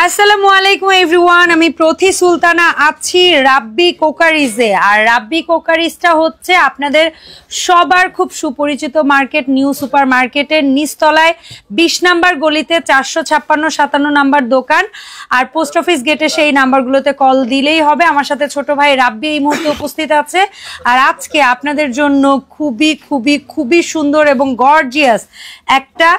আসসালামু আলাইকুম এভরিওয়ান, আমি প্রতি সুলতানা আছি রাব্বি কোকারিজে। আর রাব্বি কোকারিজটা হচ্ছে আপনাদের সবার খুব সুপরিচিত মার্কেট, নিউ সুপার মার্কেটের নিচতলায় 20 নাম্বার গলিতে 456-57 নাম্বার দোকান। আর পোস্ট অফিস গেটে সেই নাম্বারগুলোতে কল দিলেই হবে। আমার সাথে ছোট ভাই রাব্বি এই মুহূর্তে উপস্থিত আছে। আর আজকে আপনাদের জন্য খুবই খুবই খুবই সুন্দর এবং গর্জিয়াস একটা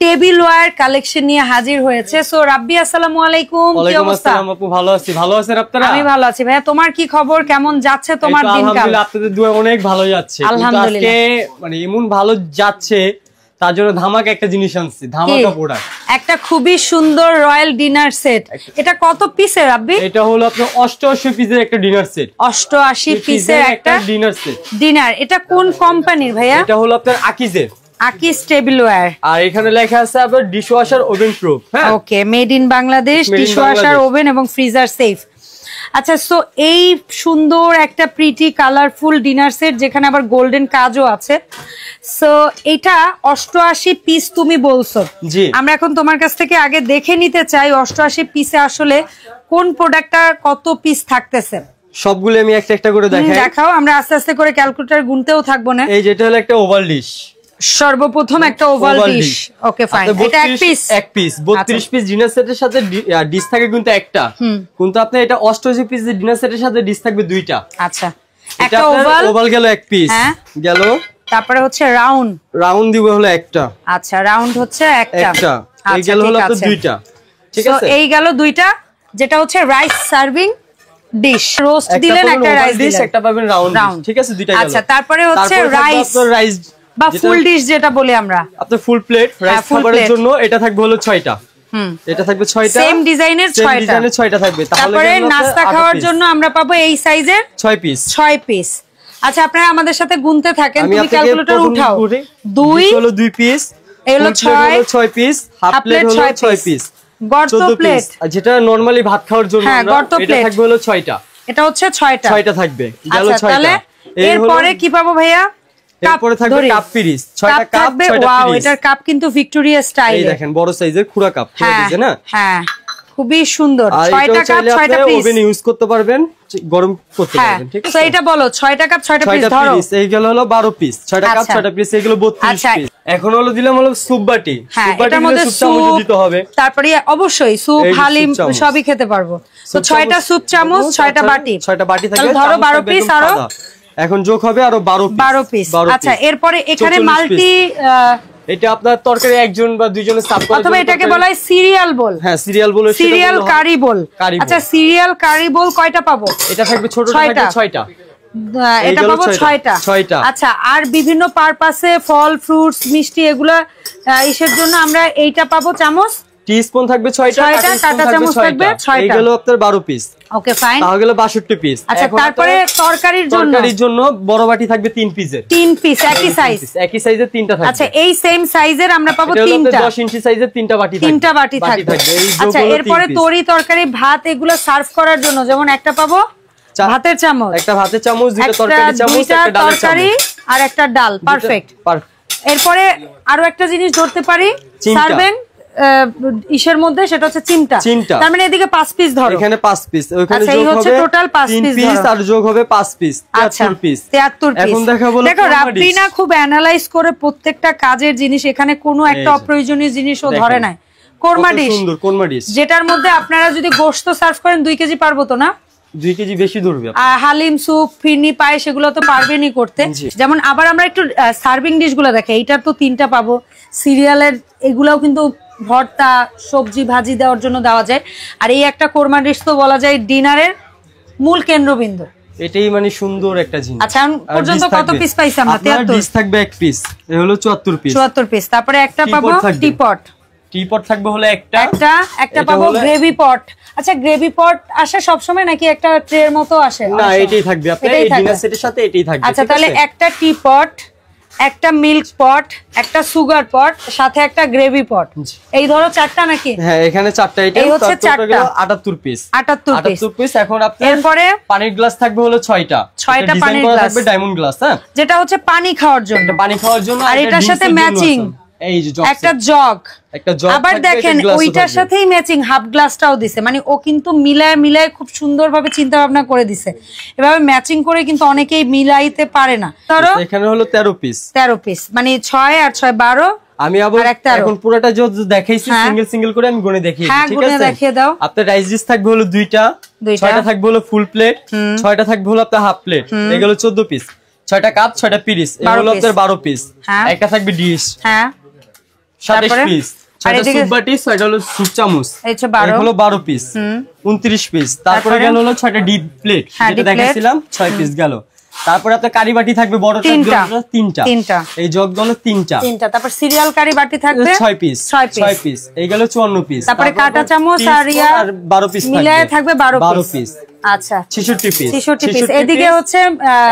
টেবিল ওয়্যার কালেকশন নিয়ে হাজির হয়েছে। সো রাব্বি আসসালামু আলাইকুম, কি অবস্থা? আপু ভালো আছি, ভালো আছেন আপনারা? আমি ভালো আছি ভাইয়া, তোমার কি খবর? কেমন যাচ্ছে তোমার দিনকাল? আলহামদুলিল্লাহ, আপনাদের দোয়া অনেক ভালো যাচ্ছে। আলহামদুলিল্লাহ, আজকে মানে এমন ভালো যাচ্ছে তার জন্য ধামাকা একটা জিনিস আনছি, ধামাকা প্রোডাক্ট। একটা খুবই সুন্দর রয়্যাল ডিনার সেট। এটা কত পিসের রাব্বি? এটা হলো আপনার 88 পিসের একটা ডিনার সেট। 88 পিসের একটা ডিনার সেট। ডিনার, এটা কোন কোম্পানির ভাইয়া? এটা হলো আপনার আকিজের, আকিজ টেবিল ওয়্যার। আর এখানে লেখা আছে আপনার ডিশওয়াশার ওভেন প্রুফ। হ্যাঁ, okay, made in Bangladesh, dishwasher oven এবং ফ্রিজার সেফ। আচ্ছা, সো এই সুন্দর একটা প্রিটি কালারফুল ডিনার সেট যেখানে আবার গোল্ডেন কাজও আছে। সো এটা 88 পিস তুমি বলছো। জি, আমরা এখন তোমার কাছ থেকে আগে দেখে নিতে চাই 88 পিসে আসলে কোন প্রোডাক্টটা কত পিস থাকতেছে। সবগুলো আমি একটা একটা করে দেখাও, আমরা আস্তে আস্তে করে ক্যালকুলেটর গুনতেও থাকবো না। এই যেটা হলো একটা ওভাল ডিশ, সর্বপ্রথম একটা ওভাল ডিশ। ওকে ফাইন, এটা এক পিস 32 পিস ডিনার সেটের সাথে ডিশ থাকে কিন্তু একটা, কিন্তু আপনার এটা 88 পিস ডিনার সেটের সাথে ডিশ থাকবে দুইটা। আচ্ছা, একটা ওভাল গেল এক পিস গেল, তারপরে হচ্ছে রাউন্ড দিব হলো একটা। আচ্ছা, রাউন্ড হচ্ছে একটা, এই গেল হলো আপনার দুইটা। ঠিক আছে, এই গেল দুইটা, যেটা হচ্ছে রাইস সার্ভিং ডিশ। রোস্ট দিলেন, একটা রাইস ডিশ, একটা পাবেন রাউন্ড। ঠিক আছে, দুইটা গেল। আচ্ছা, তারপরে হচ্ছে রাইস বা ফুল ডিশ যেটা বলি আমরা, আপনার ফুল প্লেট রাইস খাবারের জন্য এটা থাকবে হলো 6টা। এটা থাকবে 6টা, সেম ডিজাইনের 6টা থাকবে। তারপরে নাস্তা খাওয়ার জন্য আমরা পাবো এই সাইজের 6 পিস। আচ্ছা, আপনারা আমাদের সাথে গুনতে থাকেন, তুমি ক্যালকুলেটর উঠাও। 2 হলো 2 পিস, এই হলো 6 পিস, হাফ প্লেট হলো 6 পিস, গর্ত প্লেট যেটা নরমালি ভাত খাওয়ার জন্য এটা থাকবে হলো 6টা। এটা হচ্ছে 6টা থাকবে, গেল 6টা। তাহলে এরপরে কি পাবো ভাইয়া? এরপরে থাকবে কাপ পিরিস, 6টা কাপ, 6টা পিরিস। ওয়াও, এটার কাপ কিন্তু ভিক্টোরিয়া স্টাইল। এই দেখেন বড় সাইজের খুরা কাপ, ঠিক না? হ্যাঁ, খুবই সুন্দর। 6টা কাপ, 6টা পিস ওভেন ইউজ করতে পারবেন, গরম করতে পারবেন। ঠিক আছে, তো এটা বলো 6টা কাপ 6টা পিস ধরো। এই গেল হলো 12 পিস, 6টা কাপ 6টা পিস, এগুলো 32 পিস। এখন হলো দিলাম হলো স্যুপ বাটি। এটার মধ্যে স্যুপ দিতে হবে, তারপরে অবশ্যই স্যুপ হালিম সবই খেতে পারবো। তো 6টা স্যুপ চামচ, 6টা বাটি, 6টা বাটি থাকবে, ধরো 12 পিস। আরো এখন যোগ হবে আরো 12 পিস। আচ্ছা, এরপরে এখানে মাল্টি, এটা আপনার তরকারি একজন বা দুইজনের সার্ভ করার জন্য, অথবা এটাকে বলা হয় সিরিয়াল বোল। হ্যাঁ, সিরিয়াল বোল, সিরিয়াল কারি বোল। আচ্ছা, সিরিয়াল কারি বোল কয়টা পাবো? এটা থাকবে ছোটটা থাকবে 6টা, এটা পাবো 6টা। আচ্ছা, আর বিভিন্ন পারপাসে ফল ফ্রুটস মিষ্টি এগুলা ইসের জন্য আমরা এইটা পাবো চামচ, টিস্পুন থাকবে 6টা, কাঁটা চামচ থাকবে 6টা। এই গেল আপনার 12 পিস। ওকে ফাইন, তাহলে গেল 62 পিস। আচ্ছা, তারপরে তরকারির জন্য বড় বাটি থাকবে 3 পিসের, 3 পিস একই সাইজের 3টা থাকবে। আচ্ছা, এই সেম সাইজের আমরা পাবো 3টা, 10 ইঞ্চি সাইজের 3টা বাটি থাকবে। আচ্ছা, এরপরে তরি তরকারি ভাত এগুলো সার্ভ করার জন্য যেমন একটা পাবো ভাতের চামচ, একটা ভাতের চামচ, দুটো তরকারি চামচ, একটা ডালের তরকারি আর একটা ডাল। পারফেক্ট। এরপরে আরো একটা জিনিস ধরতে পারি সার্ভেন ইসের মধ্যে, সেটা হচ্ছে চিমটা। তার মানে এদিকে 5 পিস ধরো, এখানে 5 পিস, ওখানে যোগ হবে টোটাল 5 পিস আর যোগ হবে 5 পিস, 73 পিস। 73 পিস। এখন দেখাবো, দেখো রাব্বিনা খুব অ্যানালাইজ করে প্রত্যেকটা কাজের জিনিস, এখানে কোনো একটা অপ্রয়োজনীয় জিনিসও ধরে নাই। কোরমা ডিশ, যেটার মধ্যে আপনারা যদি গোশত সার্ভ করেন 2 কেজি পারবো তো না? 2 কেজি বেশি ধরবে। হালিম, স্যুপ, ফিরনি, পায়েস সেগুলো তো পারবেনই করতে। যেমন আবার আমরা একটু সার্ভিং ডিশ গুলো দেখে, এইটার তো 3টা পাবো। সিরিয়ালের এগুলাও কিন্তু ভর্তা সবজি ভাজি দেওয়ার জন্য দেওয়া যায়। আর এই একটা কোরমা ডিশ তো বলা যায় ডিনারের মূল কেন্দ্রবিন্দু। এটাই মানে সুন্দর একটা জিনিস। আচ্ছা, পর্যন্ত কত পিস পাইছি আমরা? 73 পিস থাকবে, এক পিস এই হলো 74 পিস। তারপরে একটা পাবো টিপট থাকবে হলো একটা পাবো গ্রেভি পট। আচ্ছা, গ্রেভি পট আসে সব সময় নাকি একটা ট্রের মতো আসে? না, এটাই থাকবে আপনার এই ডিনার সেটের সাথে, এটাই থাকবে। আচ্ছা, তাহলে একটা টিপট, একটা মিল্ক পট, একটা সুগার পট, সাথে একটা গ্রেভি পট, এই ধরো 4টা নাকি? হ্যাঁ, এখানে 4টা আইটেম, এই হচ্ছে 4টা, 78 পিস। 78 পিস। এখন আপনার এরপরে পানির গ্লাস থাকবে হলো 6টা পানির গ্লাস থাকবে, ডায়মন্ড গ্লাস। হ্যাঁ, যেটা হচ্ছে পানি খাওয়ার জন্য, আর এটার সাথে ম্যাচিং এই যে একটা জগ, একটা জগ, আবার দেখেন ওইটার সাথেই ম্যাচিং হাফ গ্লাসটাও দিছে, মানে ও কিন্তু মিলায় খুব সুন্দরভাবে চিন্তা ভাবনা করে দিছে। এভাবে ম্যাচিং করে কিন্তু অনেকেই মিলাইতে পারে না। ধরো এখানে হলো 13 পিস, 13 পিস মানে 6 আর 6 12। আমি আবার এখন পুরোটা যদি দেখাইছি সিঙ্গেল সিঙ্গেল করে আমি গুনে দেখিয়ে দিই, ঠিক আছে? দেখিয়ে দাও। আপনার রাইস ডিশ থাকবে হলো 2টা, 6টা থাকবে হলো ফুল প্লেট, 6টা থাকবে হলো আপনার হাফ প্লেট, এগুলো 14 পিস, 6টা কাপ, 6টা পিস, এগুলো আপনার 12 পিস। একটা থাকবে ডিশ, হ্যাঁ 27 পিস, 6টা সুপ বাটি, 6টা হলো সুপ চামচ, এগুলো 12 পিস, 29 পিস। তারপরে গেল হলো 6টা ডিপ প্লেট, যেটা দেখাইছিলাম 6 পিস গেল। তারপরে আপনার কারি বাটি থাকবে বড় তিনটা, এই জগগুলো তিনটা। তারপর সিরিয়াল কারি বাটি থাকবে 6 পিস, 6 পিস, এই গেল 54 পিস। তারপরে কাঁটা চামচ আর 12 পিস মিলায়ে থাকবে 12 পিস। আচ্ছা 66 পিস, 66 পিস। এদিকে হচ্ছে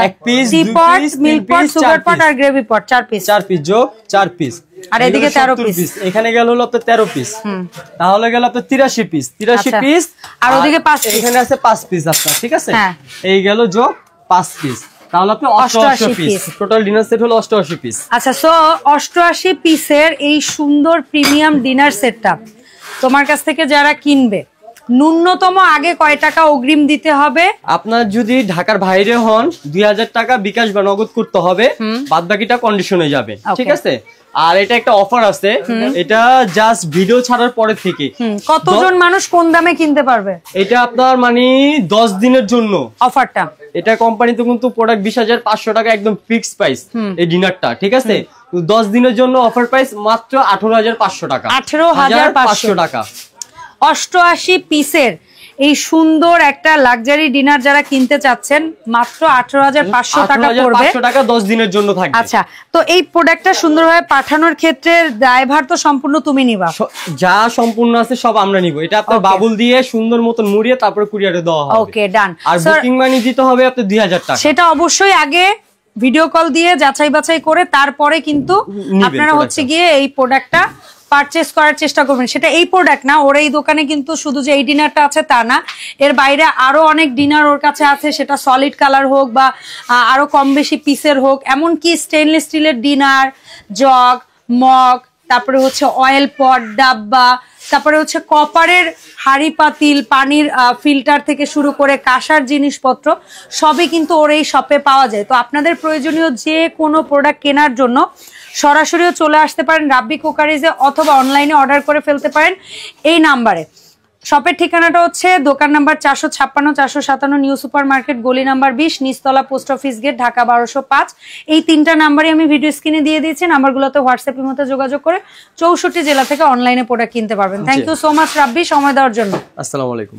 1 piece, tea 2 pot, piece, milk pot, sugar pot আর গ্রেভি পট 4 পিস, 4 পিস যোগ 4 পিস। আর এদিকে 13 পিস। এখানে গেল হলো আপনার 13 পিস, তাহলে গেল আপনার 83 পিস, 83 পিস। আর ওদিকে 5 পিস, এখানে আছে 5 পিস আপনার, ঠিক আছে? এই গেল যোগ 5 পিস, তাহলে আপনি 88 পিস। টোটাল ডিনার সেট হলো 88 পিস। আচ্ছা, সো 88 পিসের এই সুন্দর প্রিমিয়াম ডিনার সেটটা তোমার কাছ থেকে যারা কিনবে, ন্যূনতম আগে কয় টাকা অগ্রিম দিতে হবে? আপনার যদি ঢাকার বাইরে হন 2000 টাকা বিকাশ বা নগদ করতে হবে, বাদ বাকিটা কন্ডিশনে যাবে, ঠিক আছে? আর এটা একটা অফার আছে, এটা জাস্ট ভিডিও ছাড়ার পরে থেকে কতজন মানুষ কোন দামে কিনতে পারবে? এটা আপনার মানে 10 দিনের জন্য অফারটা। এটা কোম্পানিতে কিন্তু প্রোডাক্ট 20,500 টাকা একদম ফিক্স প্রাইস এই ডিনারটা, ঠিক আছে? 10 দিনের জন্য অফার প্রাইস মাত্র 18,500 টাকা, 18,500 টাকা। 88 পিসের এই সুন্দর একটা লাক্সারি ডিনার যারা কিনতে চাচ্ছেন মাত্র 18,500 টাকা পড়বে, 500 টাকা 10 দিনের জন্য থাকবে। আচ্ছা, তো এই প্রোডাক্টটা সুন্দরভাবে পাঠানোর ক্ষেত্রে দায়ভার তো সম্পূর্ণ তুমি নিবা? যা সম্পূর্ণ আছে সব আমরা নিব। এটা আপনার বাবুল দিয়ে সুন্দর মতন মুড়িয়ে তারপরে কুরিয়ারে দেওয়া হবে। ওকে, ডান। আর বুকিং মানি দিতে হবে আপনার 2000 টাকা। সেটা অবশ্যই আগে ভিডিও কল দিয়ে যাচাই বাছাই করে তারপরে কিন্তু আপনারা হচ্ছে গিয়ে এই প্রোডাক্টটা পারচেজ করার চেষ্টা করবেন। সেটা এই প্রোডাক্ট না, ওর এই দোকানে কিন্তু শুধু যে এই ডিনারটা আছে তা না, এর বাইরে আরো অনেক ডিনার ওর কাছে আছে, সেটা সলিড কালার হোক বা আরো কম বেশি পিসের হোক, এমনকি স্টেনলেস স্টিলের ডিনার জগ, মগ, তারপরে হচ্ছে অয়েল পট, ডাব্বা, তারপরে হচ্ছে কপারের হাঁড়ি পাতিল, পানির ফিল্টার থেকে শুরু করে কাঁসার জিনিসপত্র সবই কিন্তু ওর এই শপে পাওয়া যায়। তো আপনাদের প্রয়োজনীয় যে কোনো প্রোডাক্ট কেনার জন্য সরাসরিও চলে আসতে পারেন রাব্বি কুকারিজে, অথবা অনলাইনে অর্ডার করে ফেলতে পারেন এই নাম্বারে। শপের ঠিকানাটা হচ্ছে দোকান নাম্বার 456 457 নিউ সুপার মার্কেট, গলি নাম্বার 20, নিচতলা, পোস্ট অফিস গেট, ঢাকা 1205। এই 3টা নাম্বারই আমি ভিডিও স্ক্রিনে দিয়ে দিয়েছি। নাম্বারগুলোতে হোয়াটসঅ্যাপের মধ্যে যোগাযোগ করে 64 জেলা থেকে অনলাইনে প্রোডাক্ট কিনতে পারবেন। থ্যাংক ইউ সো মাচ রাব্বি সময় দেওয়ার জন্য। আসসালামু আলাইকুম।